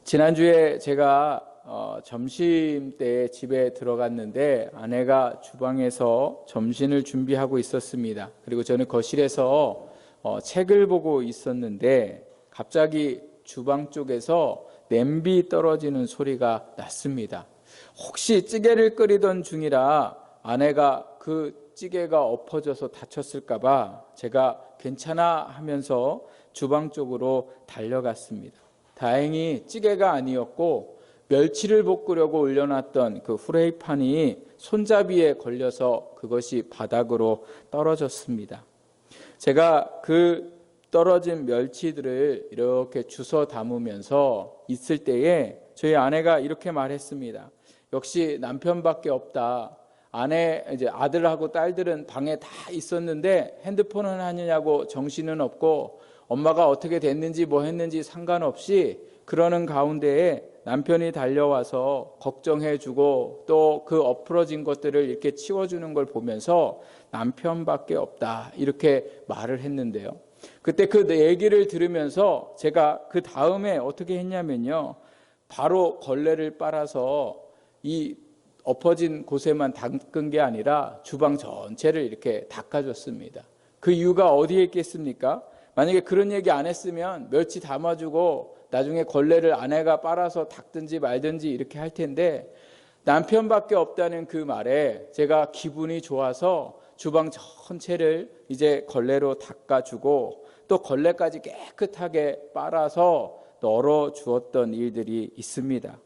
지난주에 제가 점심 때 집에 들어갔는데 아내가 주방에서 점심을 준비하고 있었습니다. 그리고 저는 거실에서 책을 보고 있었는데 갑자기 주방 쪽에서 냄비 떨어지는 소리가 났습니다. 혹시 찌개를 끓이던 중이라 아내가 그 찌개가 엎어져서 다쳤을까 봐 제가 괜찮아 하면서 주방 쪽으로 달려갔습니다. 다행히 찌개가 아니었고 멸치를 볶으려고 올려놨던 그 후라이팬이 손잡이에 걸려서 그것이 바닥으로 떨어졌습니다. 제가 그 떨어진 멸치들을 이렇게 주워 담으면서 있을 때에 저희 아내가 이렇게 말했습니다. 역시 남편밖에 없다. 아들하고 딸들은 방에 다 있었는데 핸드폰은 하느냐고 정신은 없고 엄마가 어떻게 됐는지 뭐 했는지 상관없이 그러는 가운데에 남편이 달려와서 걱정해주고 또 그 엎어진 것들을 이렇게 치워주는 걸 보면서 남편밖에 없다 이렇게 말을 했는데요. 그때 그 얘기를 들으면서 제가 그 다음에 어떻게 했냐면요. 바로 걸레를 빨아서 이 엎어진 곳에만 닦은 게 아니라 주방 전체를 이렇게 닦아줬습니다. 그 이유가 어디에 있겠습니까? 만약에 그런 얘기 안 했으면 멸치 담아주고 나중에 걸레를 아내가 빨아서 닦든지 말든지 이렇게 할 텐데 남편밖에 없다는 그 말에 제가 기분이 좋아서 주방 전체를 이제 걸레로 닦아주고 또 걸레까지 깨끗하게 빨아서 널어 주었던 일들이 있습니다.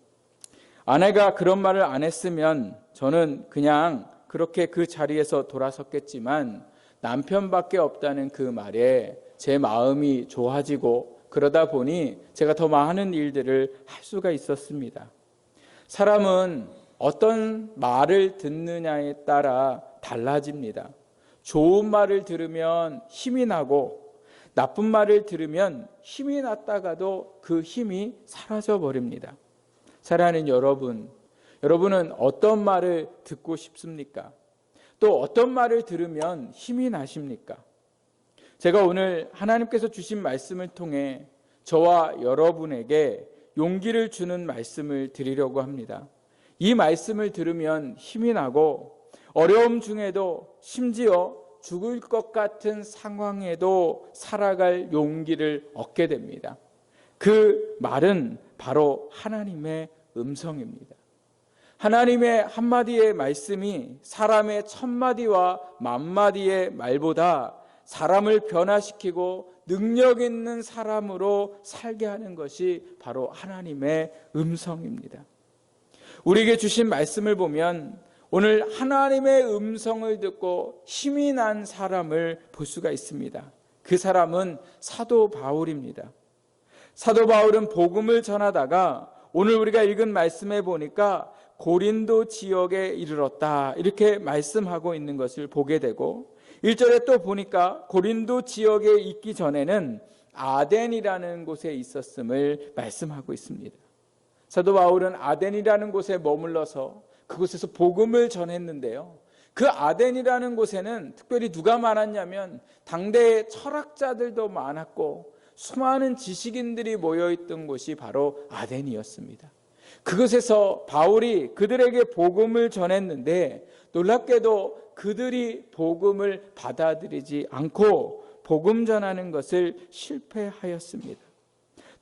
아내가 그런 말을 안 했으면 저는 그냥 그렇게 그 자리에서 돌아섰겠지만 남편밖에 없다는 그 말에 제 마음이 좋아지고 그러다 보니 제가 더 많은 일들을 할 수가 있었습니다. 사람은 어떤 말을 듣느냐에 따라 달라집니다. 좋은 말을 들으면 힘이 나고 나쁜 말을 들으면 힘이 났다가도 그 힘이 사라져 버립니다. 사랑하는 여러분은 어떤 말을 듣고 싶습니까? 또 어떤 말을 들으면 힘이 나십니까? 제가 오늘 하나님께서 주신 말씀을 통해 저와 여러분에게 용기를 주는 말씀을 드리려고 합니다. 이 말씀을 들으면 힘이 나고 어려움 중에도 심지어 죽을 것 같은 상황에도 살아갈 용기를 얻게 됩니다. 그 말은 바로 하나님의 음성입니다. 하나님의 한마디의 말씀이 사람의 천마디와 만마디의 말보다 사람을 변화시키고 능력 있는 사람으로 살게 하는 것이 바로 하나님의 음성입니다. 우리에게 주신 말씀을 보면 오늘 하나님의 음성을 듣고 힘이 난 사람을 볼 수가 있습니다. 그 사람은 사도 바울입니다. 사도 바울은 복음을 전하다가 오늘 우리가 읽은 말씀에 보니까 고린도 지역에 이르렀다 이렇게 말씀하고 있는 것을 보게 되고 1절에 또 보니까 고린도 지역에 있기 전에는 아덴이라는 곳에 있었음을 말씀하고 있습니다. 사도 바울은 아덴이라는 곳에 머물러서 그곳에서 복음을 전했는데요. 그 아덴이라는 곳에는 특별히 누가 많았냐면 당대의 철학자들도 많았고 수많은 지식인들이 모여있던 곳이 바로 아덴이었습니다. 그곳에서 바울이 그들에게 복음을 전했는데 놀랍게도 그들이 복음을 받아들이지 않고 복음 전하는 것을 실패하였습니다.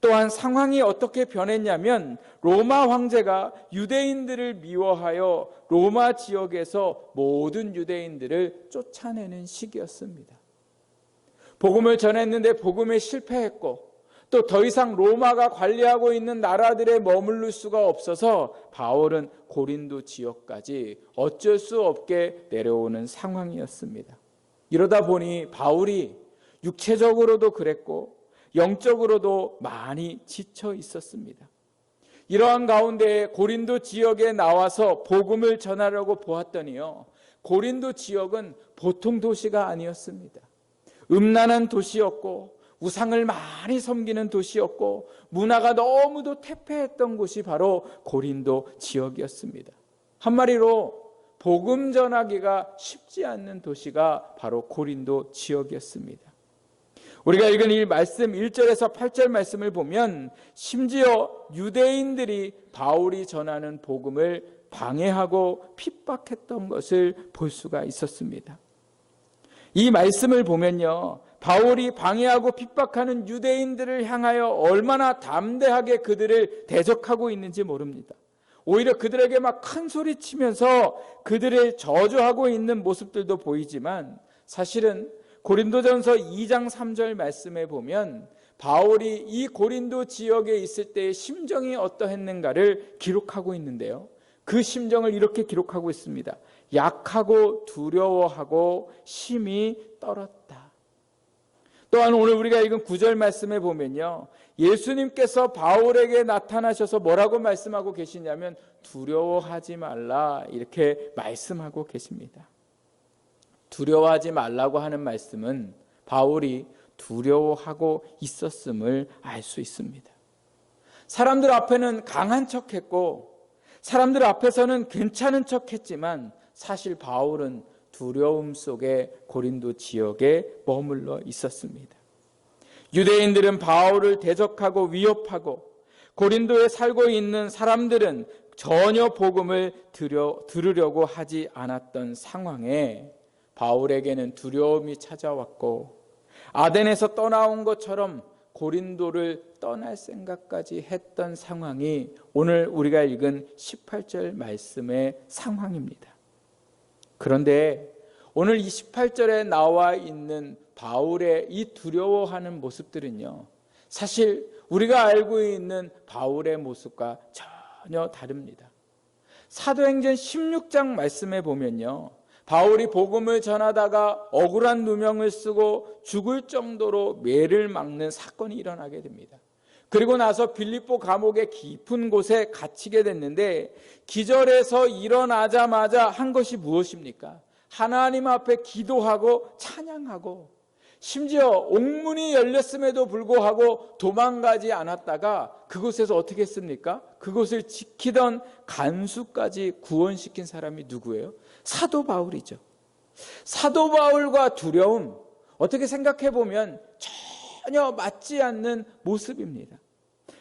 또한 상황이 어떻게 변했냐면 로마 황제가 유대인들을 미워하여 로마 지역에서 모든 유대인들을 쫓아내는 시기였습니다. 복음을 전했는데 복음에 실패했고 또 더 이상 로마가 관리하고 있는 나라들에 머무를 수가 없어서 바울은 고린도 지역까지 어쩔 수 없게 내려오는 상황이었습니다. 이러다 보니 바울이 육체적으로도 그랬고 영적으로도 많이 지쳐 있었습니다. 이러한 가운데 고린도 지역에 나와서 복음을 전하려고 보았더니요, 고린도 지역은 보통 도시가 아니었습니다. 음란한 도시였고 우상을 많이 섬기는 도시였고 문화가 너무도 퇴폐했던 곳이 바로 고린도 지역이었습니다. 한마디로 복음 전하기가 쉽지 않는 도시가 바로 고린도 지역이었습니다. 우리가 읽은 이 말씀 1절에서 8절 말씀을 보면 심지어 유대인들이 바울이 전하는 복음을 방해하고 핍박했던 것을 볼 수가 있었습니다. 이 말씀을 보면요, 바울이 방해하고 핍박하는 유대인들을 향하여 얼마나 담대하게 그들을 대적하고 있는지 모릅니다. 오히려 그들에게 막 큰 소리 치면서 그들을 저주하고 있는 모습들도 보이지만, 사실은 고린도전서 2장 3절 말씀에 보면 바울이 이 고린도 지역에 있을 때의 심정이 어떠했는가를 기록하고 있는데요, 그 심정을 이렇게 기록하고 있습니다. 약하고 두려워하고 심히 떨었다. 또한 오늘 우리가 읽은 9절 말씀에 보면요, 예수님께서 바울에게 나타나셔서 뭐라고 말씀하고 계시냐면 두려워하지 말라, 이렇게 말씀하고 계십니다. 두려워하지 말라고 하는 말씀은 바울이 두려워하고 있었음을 알 수 있습니다. 사람들 앞에는 강한 척했고 사람들 앞에서는 괜찮은 척했지만 사실 바울은 두려움 속에 고린도 지역에 머물러 있었습니다. 유대인들은 바울을 대적하고 위협하고 고린도에 살고 있는 사람들은 전혀 복음을 들으려고 하지 않았던 상황에 바울에게는 두려움이 찾아왔고 아덴에서 떠나온 것처럼 고린도를 떠날 생각까지 했던 상황이 오늘 우리가 읽은 18절 말씀의 상황입니다. 그런데 오늘 이 18절에 나와 있는 바울의 이 두려워하는 모습들은요, 사실 우리가 알고 있는 바울의 모습과 전혀 다릅니다. 사도행전 16장 말씀에 보면요, 바울이 복음을 전하다가 억울한 누명을 쓰고 죽을 정도로 매를 막는 사건이 일어나게 됩니다. 그리고 나서 빌립보 감옥의 깊은 곳에 갇히게 됐는데 기절해서 일어나자마자 한 것이 무엇입니까? 하나님 앞에 기도하고 찬양하고 심지어 옥문이 열렸음에도 불구하고 도망가지 않았다가 그곳에서 어떻게 했습니까? 그곳을 지키던 간수까지 구원시킨 사람이 누구예요? 사도 바울이죠. 사도 바울과 두려움, 어떻게 생각해 보면 전혀 맞지 않는 모습입니다.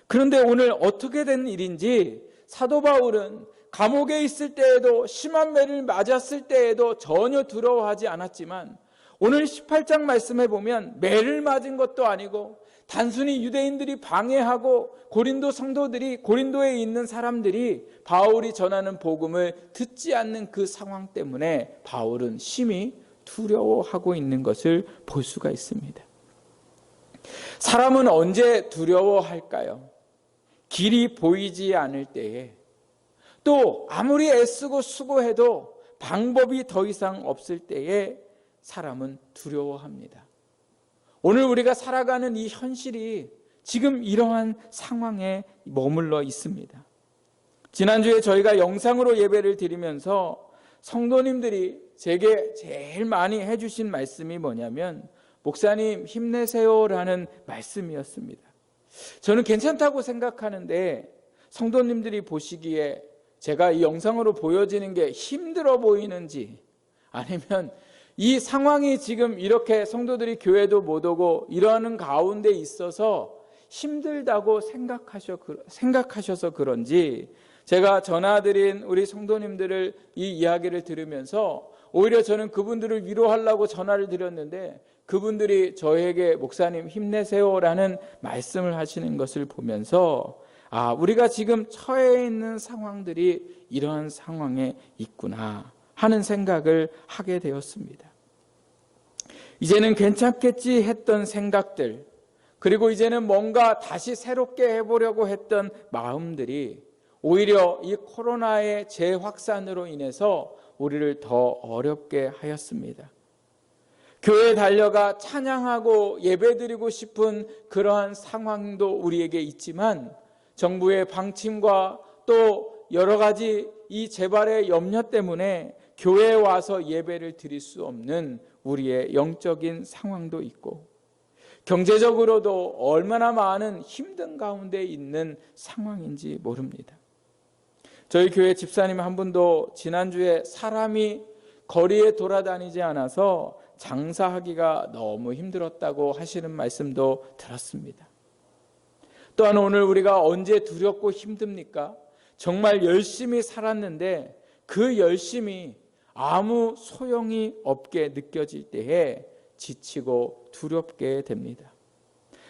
그런데 오늘 어떻게 된 일인지 사도 바울은 감옥에 있을 때에도 심한 매를 맞았을 때에도 전혀 두려워하지 않았지만 오늘 18장 말씀해 보면 매를 맞은 것도 아니고 단순히 유대인들이 방해하고 고린도 성도들이, 고린도에 있는 사람들이 바울이 전하는 복음을 듣지 않는 그 상황 때문에 바울은 심히 두려워하고 있는 것을 볼 수가 있습니다. 사람은 언제 두려워할까요? 길이 보이지 않을 때에, 또 아무리 애쓰고 수고해도 방법이 더 이상 없을 때에 사람은 두려워합니다. 오늘 우리가 살아가는 이 현실이 지금 이러한 상황에 머물러 있습니다. 지난주에 저희가 영상으로 예배를 드리면서 성도님들이 제게 제일 많이 해주신 말씀이 뭐냐면 목사님 힘내세요라는 말씀이었습니다. 저는 괜찮다고 생각하는데 성도님들이 보시기에 제가 이 영상으로 보여지는 게 힘들어 보이는지, 아니면 이 상황이 지금 이렇게 성도들이 교회도 못 오고 이러는 가운데 있어서 힘들다고 생각하셔서 그런지 제가 전화드린 우리 성도님들을 이 이야기를 들으면서 오히려 저는 그분들을 위로하려고 전화를 드렸는데 그분들이 저에게 목사님 힘내세요라는 말씀을 하시는 것을 보면서 우리가 지금 처해 있는 상황들이 이러한 상황에 있구나 하는 생각을 하게 되었습니다. 이제는 괜찮겠지 했던 생각들, 그리고 이제는 뭔가 다시 새롭게 해보려고 했던 마음들이 오히려 이 코로나의 재확산으로 인해서 우리를 더 어렵게 하였습니다. 교회에 달려가 찬양하고 예배드리고 싶은 그러한 상황도 우리에게 있지만 정부의 방침과 또 여러 가지 이 재발의 염려 때문에 교회에 와서 예배를 드릴 수 없는 우리의 영적인 상황도 있고 경제적으로도 얼마나 많은 힘든 가운데 있는 상황인지 모릅니다. 저희 교회 집사님 한 분도 지난주에 사람이 거리에 돌아다니지 않아서 장사하기가 너무 힘들었다고 하시는 말씀도 들었습니다. 또한 오늘 우리가 언제 두렵고 힘듭니까? 정말 열심히 살았는데 그 열심이 아무 소용이 없게 느껴질 때에 지치고 두렵게 됩니다.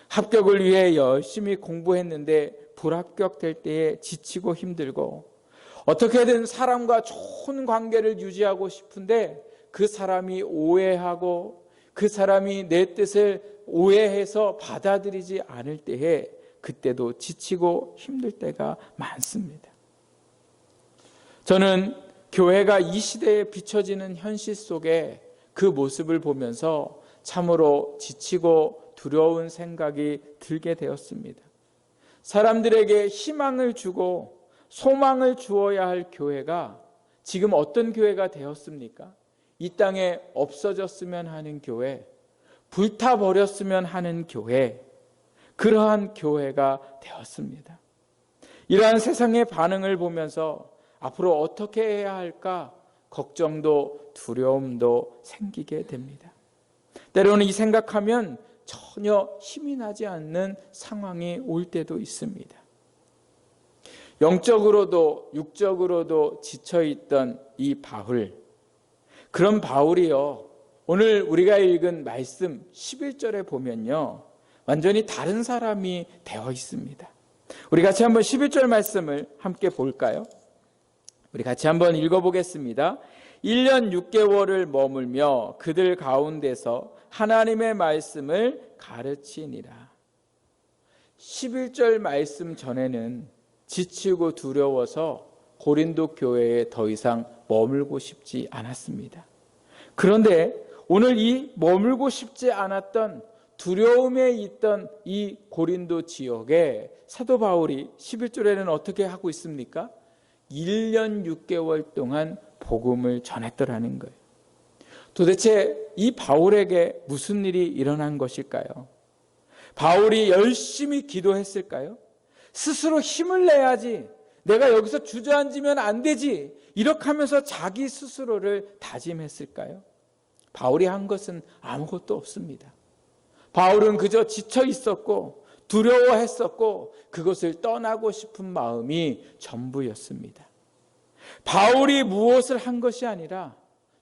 합격을 위해 열심히 공부했는데 불합격될 때에 지치고 힘들고, 어떻게든 사람과 좋은 관계를 유지하고 싶은데 그 사람이 오해하고 그 사람이 내 뜻을 오해해서 받아들이지 않을 때에 그때도 지치고 힘들 때가 많습니다. 저는 교회가 이 시대에 비춰지는 현실 속에 그 모습을 보면서 참으로 지치고 두려운 생각이 들게 되었습니다. 사람들에게 희망을 주고 소망을 주어야 할 교회가 지금 어떤 교회가 되었습니까? 이 땅에 없어졌으면 하는 교회, 불타버렸으면 하는 교회, 그러한 교회가 되었습니다. 이러한 세상의 반응을 보면서 앞으로 어떻게 해야 할까 걱정도 두려움도 생기게 됩니다. 때로는 이 생각하면 전혀 힘이 나지 않는 상황이 올 때도 있습니다. 영적으로도 육적으로도 지쳐있던 이 바울, 그런 바울이요, 오늘 우리가 읽은 말씀 11절에 보면요, 완전히 다른 사람이 되어 있습니다. 우리 같이 한번 11절 말씀을 함께 볼까요? 우리 같이 한번 읽어보겠습니다. 1년 6개월을 머물며 그들 가운데서 하나님의 말씀을 가르치니라. 11절 말씀 전에는 지치고 두려워서 고린도 교회에 더 이상 머물고 싶지 않았습니다. 그런데 오늘 이 머물고 싶지 않았던 두려움에 있던 이 고린도 지역에 사도 바울이 11절에는 어떻게 하고 있습니까? 1년 6개월 동안 복음을 전했더라는 거예요. 도대체 이 바울에게 무슨 일이 일어난 것일까요? 바울이 열심히 기도했을까요? 스스로 힘을 내야지, 내가 여기서 주저앉으면 안 되지, 이렇게 하면서 자기 스스로를 다짐했을까요? 바울이 한 것은 아무것도 없습니다. 바울은 그저 지쳐 있었고 두려워했었고 그것을 떠나고 싶은 마음이 전부였습니다. 바울이 무엇을 한 것이 아니라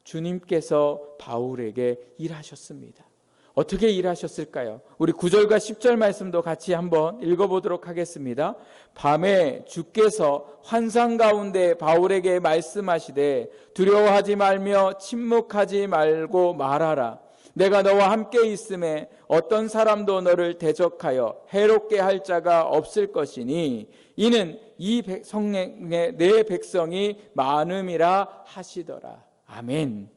주님께서 바울에게 일하셨습니다. 어떻게 일하셨을까요? 우리 9절과 10절 말씀도 같이 한번 읽어보도록 하겠습니다. 밤에 주께서 환상 가운데 바울에게 말씀하시되 두려워하지 말며 침묵하지 말고 말하라. 내가 너와 함께 있음에 어떤 사람도 너를 대적하여 해롭게 할 자가 없을 것이니 이는 이 성령의 내 백성이 많음이라 하시더라. 아멘.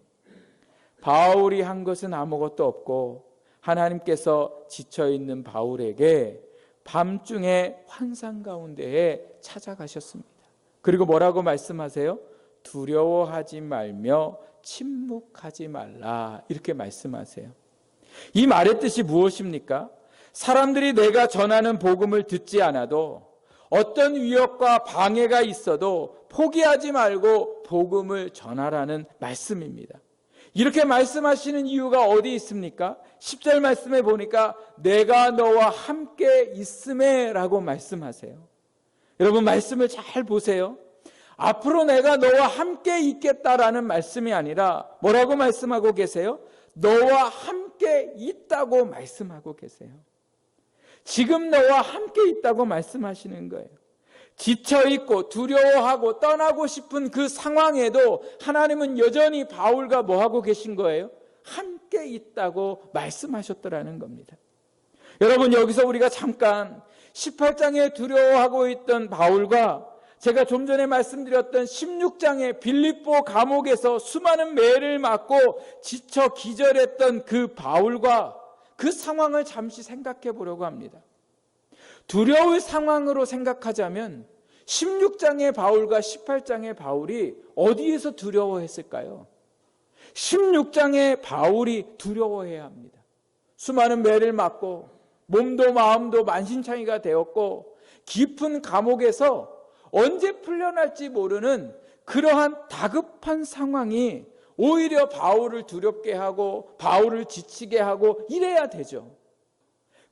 바울이 한 것은 아무것도 없고 하나님께서 지쳐있는 바울에게 밤중에 환상 가운데에 찾아가셨습니다. 그리고 뭐라고 말씀하세요? 두려워하지 말며 침묵하지 말라, 이렇게 말씀하세요. 이 말의 뜻이 무엇입니까? 사람들이 내가 전하는 복음을 듣지 않아도 어떤 위협과 방해가 있어도 포기하지 말고 복음을 전하라는 말씀입니다. 이렇게 말씀하시는 이유가 어디 있습니까? 10절 말씀에 보니까 내가 너와 함께 있음에 라고 말씀하세요. 여러분 말씀을 잘 보세요. 앞으로 내가 너와 함께 있겠다라는 말씀이 아니라 뭐라고 말씀하고 계세요? 너와 함께 있다고 말씀하고 계세요. 지금 너와 함께 있다고 말씀하시는 거예요. 지쳐있고 두려워하고 떠나고 싶은 그 상황에도 하나님은 여전히 바울과 뭐하고 계신 거예요? 함께 있다고 말씀하셨더라는 겁니다. 여러분 여기서 우리가 잠깐 18장에 두려워하고 있던 바울과 제가 좀 전에 말씀드렸던 16장의 빌립보 감옥에서 수많은 매를 맞고 지쳐 기절했던 그 바울과 그 상황을 잠시 생각해 보려고 합니다. 두려울 상황으로 생각하자면 16장의 바울과 18장의 바울이 어디에서 두려워했을까요? 16장의 바울이 두려워해야 합니다. 수많은 매를 맞고 몸도 마음도 만신창이가 되었고 깊은 감옥에서 언제 풀려날지 모르는 그러한 다급한 상황이 오히려 바울을 두렵게 하고 바울을 지치게 하고 이래야 되죠.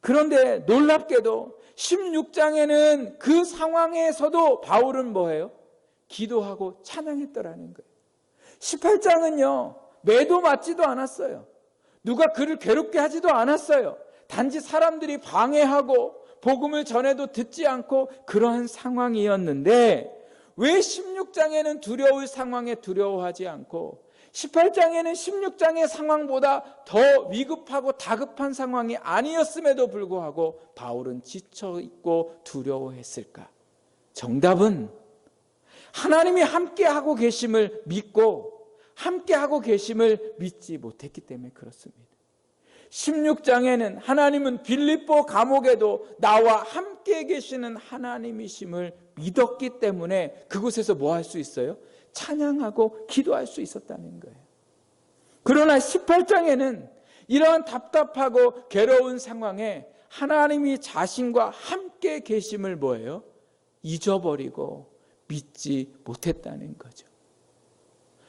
그런데 놀랍게도 16장에는 그 상황에서도 바울은 뭐예요? 기도하고 찬양했더라는 거예요. 18장은요, 매도 맞지도 않았어요. 누가 그를 괴롭게 하지도 않았어요. 단지 사람들이 방해하고 복음을 전해도 듣지 않고 그러한 상황이었는데 왜 16장에는 두려울 상황에 두려워하지 않고 18장에는 16장의 상황보다 더 위급하고 다급한 상황이 아니었음에도 불구하고 바울은 지쳐있고 두려워했을까? 정답은 하나님이 함께하고 계심을 믿고 함께하고 계심을 믿지 못했기 때문에 그렇습니다. 16장에는 하나님은 빌립보 감옥에도 나와 함께 계시는 하나님이심을 믿었기 때문에 그곳에서 뭐 할 수 있어요? 찬양하고 기도할 수 있었다는 거예요. 그러나 18장에는 이러한 답답하고 괴로운 상황에 하나님이 자신과 함께 계심을 뭐예요? 잊어버리고 믿지 못했다는 거죠.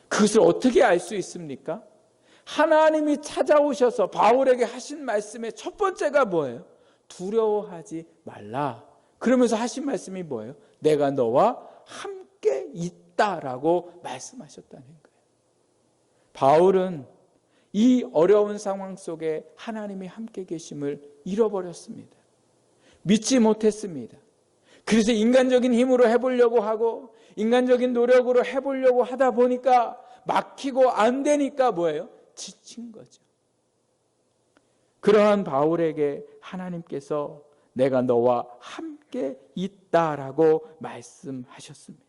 그것을 어떻게 알 수 있습니까? 하나님이 찾아오셔서 바울에게 하신 말씀의 첫 번째가 뭐예요? 두려워하지 말라. 그러면서 하신 말씀이 뭐예요? 내가 너와 함께 있다라고 말씀하셨다는 거예요. 바울은 이 어려운 상황 속에 하나님이 함께 계심을 잃어버렸습니다. 믿지 못했습니다. 그래서 인간적인 힘으로 해보려고 하고 인간적인 노력으로 해보려고 하다 보니까 막히고 안 되니까 뭐예요? 지친 거죠. 그러한 바울에게 하나님께서 내가 너와 함께 있다라고 말씀하셨습니다.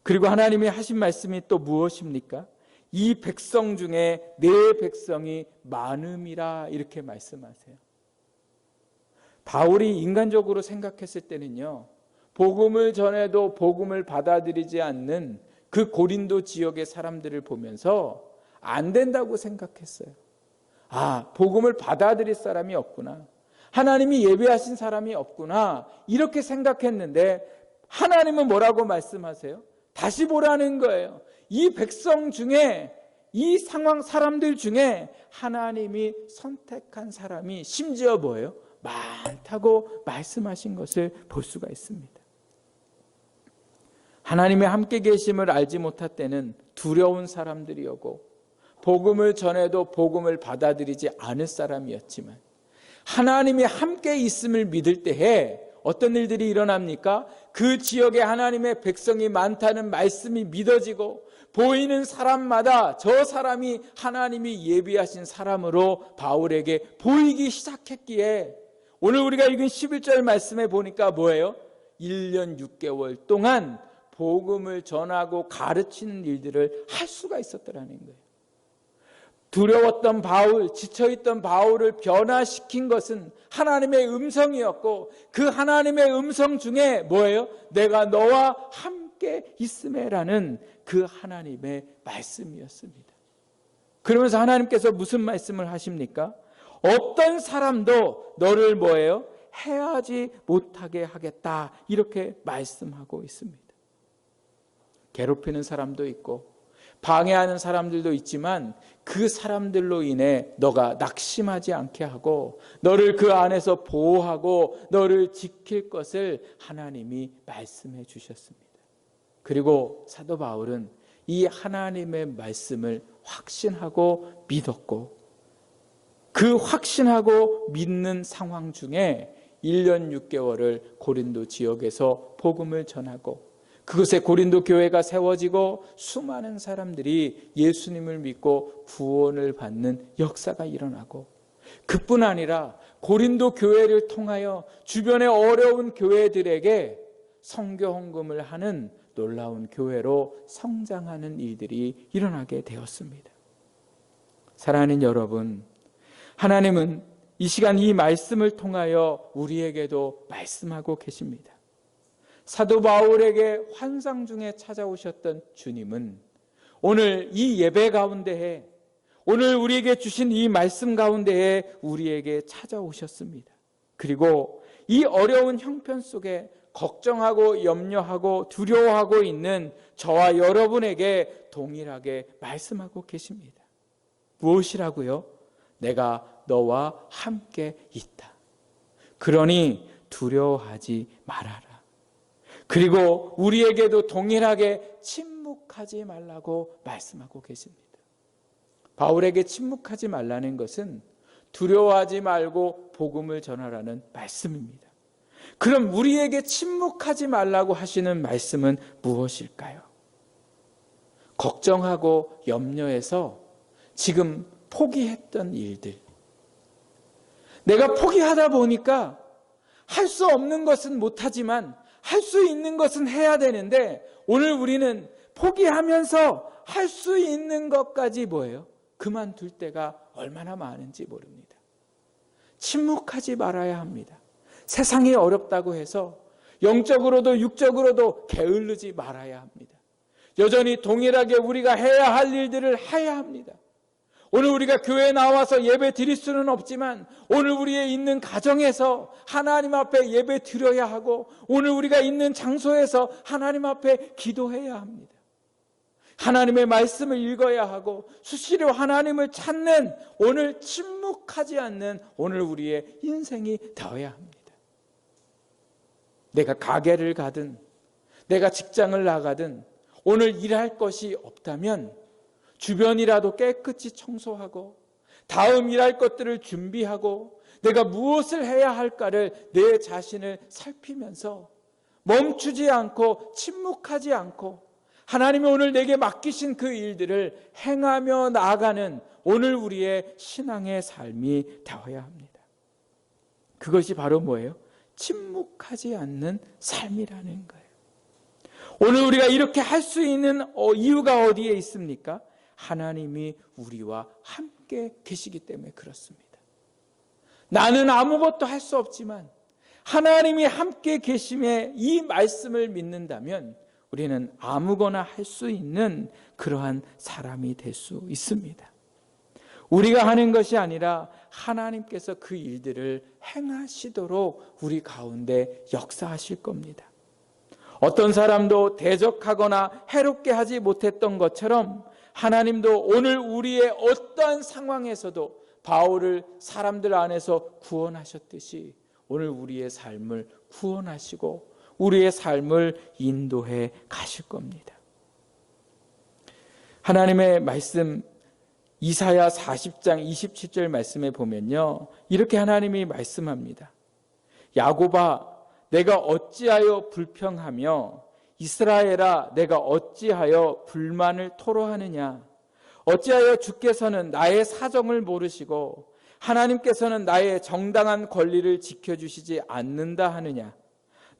그리고 하나님이 하신 말씀이 또 무엇입니까? 이 백성 중에 내 백성이 많음이라 이렇게 말씀하세요. 바울이 인간적으로 생각했을 때는요, 복음을 전해도 복음을 받아들이지 않는 그 고린도 지역의 사람들을 보면서 안 된다고 생각했어요. 아, 복음을 받아들일 사람이 없구나. 하나님이 예배하신 사람이 없구나. 이렇게 생각했는데 하나님은 뭐라고 말씀하세요? 다시 보라는 거예요. 이 백성 중에 이 상황 사람들 중에 하나님이 선택한 사람이 심지어 뭐예요? 많다고 말씀하신 것을 볼 수가 있습니다. 하나님의 함께 계심을 알지 못할 때는 두려운 사람들이었고 복음을 전해도 복음을 받아들이지 않을 사람이었지만 하나님이 함께 있음을 믿을 때에 어떤 일들이 일어납니까? 그 지역에 하나님의 백성이 많다는 말씀이 믿어지고 보이는 사람마다 저 사람이 하나님이 예비하신 사람으로 바울에게 보이기 시작했기에 오늘 우리가 읽은 11절 말씀에 보니까 뭐예요? 1년 6개월 동안 복음을 전하고 가르치는 일들을 할 수가 있었더라는 거예요. 두려웠던 바울, 지쳐있던 바울을 변화시킨 것은 하나님의 음성이었고 그 하나님의 음성 중에 뭐예요? 내가 너와 함께 있음에라는 그 하나님의 말씀이었습니다. 그러면서 하나님께서 무슨 말씀을 하십니까? 어떤 사람도 너를 뭐예요? 해하지 못하게 하겠다 이렇게 말씀하고 있습니다. 괴롭히는 사람도 있고 방해하는 사람들도 있지만 그 사람들로 인해 너가 낙심하지 않게 하고 너를 그 안에서 보호하고 너를 지킬 것을 하나님이 말씀해 주셨습니다. 그리고 사도 바울은 이 하나님의 말씀을 확신하고 믿었고 그 확신하고 믿는 상황 중에 1년 6개월을 고린도 지역에서 복음을 전하고 그곳에 고린도 교회가 세워지고 수많은 사람들이 예수님을 믿고 구원을 받는 역사가 일어나고 그뿐 아니라 고린도 교회를 통하여 주변의 어려운 교회들에게 선교 헌금을 하는 놀라운 교회로 성장하는 일들이 일어나게 되었습니다. 사랑하는 여러분, 하나님은 이 시간 이 말씀을 통하여 우리에게도 말씀하고 계십니다. 사도 바울에게 환상 중에 찾아오셨던 주님은 오늘 이 예배 가운데에 오늘 우리에게 주신 이 말씀 가운데에 우리에게 찾아오셨습니다. 그리고 이 어려운 형편 속에 걱정하고 염려하고 두려워하고 있는 저와 여러분에게 동일하게 말씀하고 계십니다. 무엇이라고요? 내가 너와 함께 있다. 그러니 두려워하지 말아라. 그리고 우리에게도 동일하게 침묵하지 말라고 말씀하고 계십니다. 바울에게 침묵하지 말라는 것은 두려워하지 말고 복음을 전하라는 말씀입니다. 그럼 우리에게 침묵하지 말라고 하시는 말씀은 무엇일까요? 걱정하고 염려해서 지금 포기했던 일들, 내가 포기하다 보니까 할 수 없는 것은 못하지만 할 수 있는 것은 해야 되는데, 오늘 우리는 포기하면서 할 수 있는 것까지 뭐예요? 그만둘 때가 얼마나 많은지 모릅니다. 침묵하지 말아야 합니다. 세상이 어렵다고 해서 영적으로도 육적으로도 게을르지 말아야 합니다. 여전히 동일하게 우리가 해야 할 일들을 해야 합니다. 오늘 우리가 교회에 나와서 예배 드릴 수는 없지만 오늘 우리의 있는 가정에서 하나님 앞에 예배 드려야 하고, 오늘 우리가 있는 장소에서 하나님 앞에 기도해야 합니다. 하나님의 말씀을 읽어야 하고 수시로 하나님을 찾는, 오늘 침묵하지 않는 오늘 우리의 인생이 되어야 합니다. 내가 가게를 가든 내가 직장을 나가든 오늘 일할 것이 없다면 주변이라도 깨끗이 청소하고 다음 일할 것들을 준비하고 내가 무엇을 해야 할까를 내 자신을 살피면서 멈추지 않고 침묵하지 않고 하나님이 오늘 내게 맡기신 그 일들을 행하며 나아가는 오늘 우리의 신앙의 삶이 되어야 합니다. 그것이 바로 뭐예요? 침묵하지 않는 삶이라는 거예요. 오늘 우리가 이렇게 할 수 있는 이유가 어디에 있습니까? 하나님이 우리와 함께 계시기 때문에 그렇습니다. 나는 아무것도 할 수 없지만 하나님이 함께 계심에 이 말씀을 믿는다면 우리는 아무거나 할 수 있는 그러한 사람이 될 수 있습니다. 우리가 하는 것이 아니라 하나님께서 그 일들을 행하시도록 우리 가운데 역사하실 겁니다. 어떤 사람도 대적하거나 해롭게 하지 못했던 것처럼 하나님도 오늘 우리의 어떠한 상황에서도 바울을 사람들 안에서 구원하셨듯이 오늘 우리의 삶을 구원하시고 우리의 삶을 인도해 가실 겁니다. 하나님의 말씀 이사야 40장 27절 말씀에 보면요, 이렇게 하나님이 말씀합니다. 야곱아, 내가 어찌하여 불평하며 이스라엘아, 내가 어찌하여 불만을 토로하느냐? 어찌하여 주께서는 나의 사정을 모르시고 하나님께서는 나의 정당한 권리를 지켜주시지 않는다 하느냐?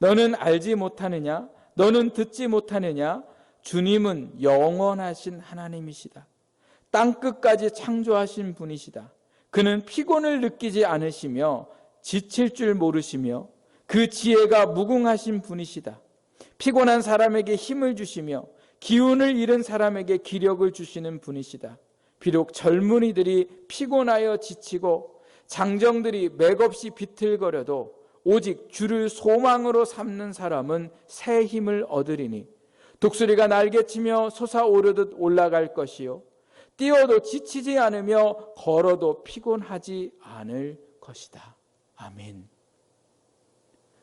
너는 알지 못하느냐? 너는 듣지 못하느냐? 주님은 영원하신 하나님이시다. 땅끝까지 창조하신 분이시다. 그는 피곤을 느끼지 않으시며 지칠 줄 모르시며 그 지혜가 무궁하신 분이시다. 피곤한 사람에게 힘을 주시며 기운을 잃은 사람에게 기력을 주시는 분이시다. 비록 젊은이들이 피곤하여 지치고 장정들이 맥없이 비틀거려도 오직 주를 소망으로 삼는 사람은 새 힘을 얻으리니 독수리가 날개치며 솟아오르듯 올라갈 것이요 뛰어도 지치지 않으며 걸어도 피곤하지 않을 것이다. 아멘.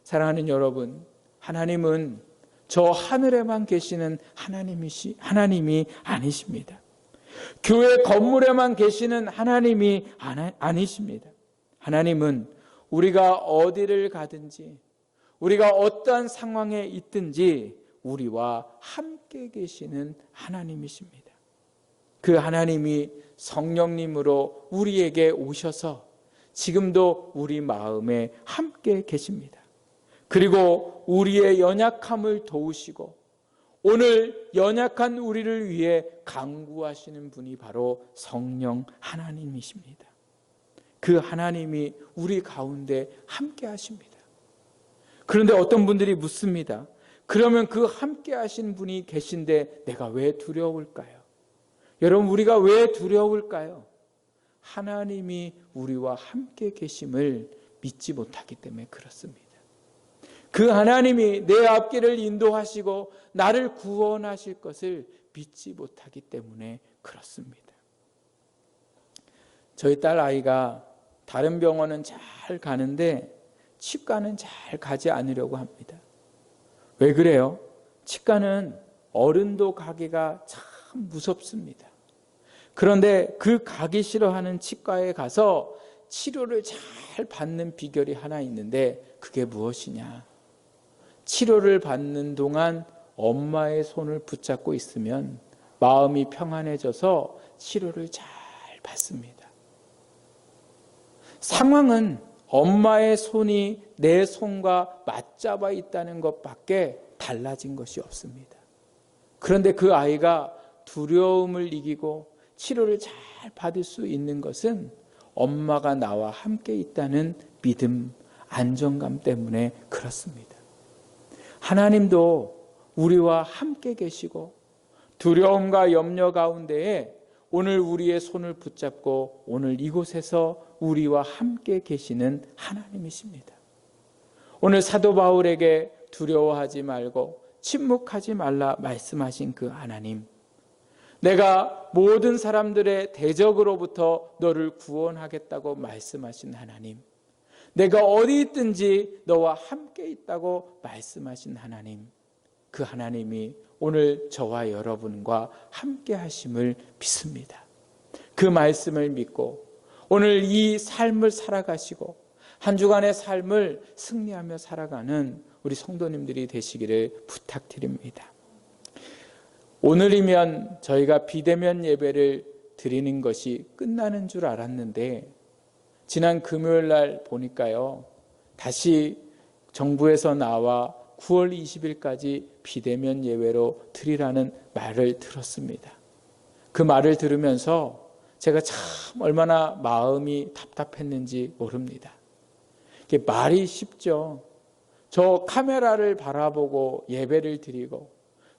사랑하는 여러분, 하나님은 저 하늘에만 계시는 하나님이 아니십니다. 교회 건물에만 계시는 하나님이 아니십니다. 하나님은 우리가 어디를 가든지 우리가 어떠한 상황에 있든지 우리와 함께 계시는 하나님이십니다. 그 하나님이 성령님으로 우리에게 오셔서 지금도 우리 마음에 함께 계십니다. 그리고 우리의 연약함을 도우시고 오늘 연약한 우리를 위해 간구하시는 분이 바로 성령 하나님이십니다. 그 하나님이 우리 가운데 함께 하십니다. 그런데 어떤 분들이 묻습니다. 그러면 그 함께 하신 분이 계신데 내가 왜 두려울까요? 여러분, 우리가 왜 두려울까요? 하나님이 우리와 함께 계심을 믿지 못하기 때문에 그렇습니다. 그 하나님이 내 앞길을 인도하시고 나를 구원하실 것을 믿지 못하기 때문에 그렇습니다. 저희 딸 아이가 다른 병원은 잘 가는데 치과는 잘 가지 않으려고 합니다. 왜 그래요? 치과는 어른도 가기가 참 무섭습니다. 그런데 그 가기 싫어하는 치과에 가서 치료를 잘 받는 비결이 하나 있는데 그게 무엇이냐? 치료를 받는 동안 엄마의 손을 붙잡고 있으면 마음이 평안해져서 치료를 잘 받습니다. 상황은 엄마의 손이 내 손과 맞잡아 있다는 것밖에 달라진 것이 없습니다. 그런데 그 아이가 두려움을 이기고 치료를 잘 받을 수 있는 것은 엄마가 나와 함께 있다는 믿음, 안정감 때문에 그렇습니다. 하나님도 우리와 함께 계시고 두려움과 염려 가운데에 오늘 우리의 손을 붙잡고 오늘 이곳에서 우리와 함께 계시는 하나님이십니다. 오늘 사도 바울에게 두려워하지 말고 침묵하지 말라 말씀하신 그 하나님, 내가 모든 사람들의 대적으로부터 너를 구원하겠다고 말씀하신 하나님, 내가 어디 있든지 너와 함께 있다고 말씀하신 하나님, 그 하나님이 오늘 저와 여러분과 함께 하심을 믿습니다. 그 말씀을 믿고 오늘 이 삶을 살아가시고 한 주간의 삶을 승리하며 살아가는 우리 성도님들이 되시기를 부탁드립니다. 오늘이면 저희가 비대면 예배를 드리는 것이 끝나는 줄 알았는데 지난 금요일 날 보니까요, 다시 정부에서 나와 9월 20일까지 비대면 예배로 드리라는 말을 들었습니다. 그 말을 들으면서 제가 참 얼마나 마음이 답답했는지 모릅니다. 이게 말이 쉽죠. 저 카메라를 바라보고 예배를 드리고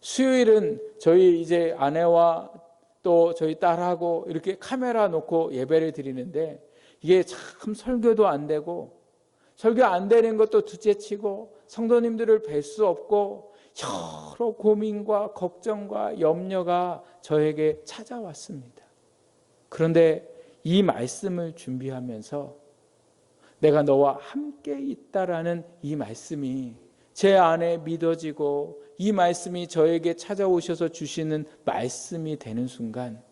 수요일은 저희 이제 아내와 또 저희 딸하고 이렇게 카메라 놓고 예배를 드리는데 이게 참 설교도 안 되고 설교 안 되는 것도 둘째치고 성도님들을 뵐 수 없고 여러 고민과 걱정과 염려가 저에게 찾아왔습니다. 그런데 이 말씀을 준비하면서 내가 너와 함께 있다라는 이 말씀이 제 안에 믿어지고 이 말씀이 저에게 찾아오셔서 주시는 말씀이 되는 순간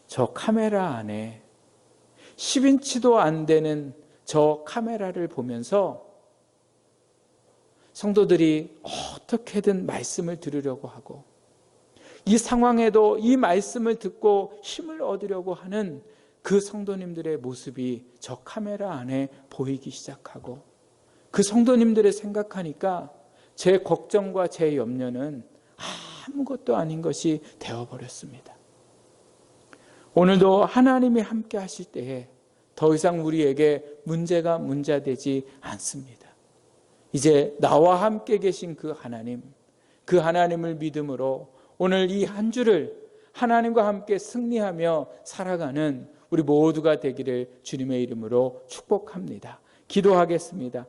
저 카메라 안에 10인치도 안 되는 저 카메라를 보면서 성도들이 어떻게든 말씀을 들으려고 하고 이 상황에도 이 말씀을 듣고 힘을 얻으려고 하는 그 성도님들의 모습이 저 카메라 안에 보이기 시작하고 그 성도님들을 생각하니까 제 걱정과 제 염려는 아무것도 아닌 것이 되어버렸습니다. 오늘도 하나님이 함께 하실 때에 더 이상 우리에게 문제가 문제되지 않습니다. 이제 나와 함께 계신 그 하나님, 그 하나님을 믿음으로 오늘 이 한 주를 하나님과 함께 승리하며 살아가는 우리 모두가 되기를 주님의 이름으로 축복합니다. 기도하겠습니다.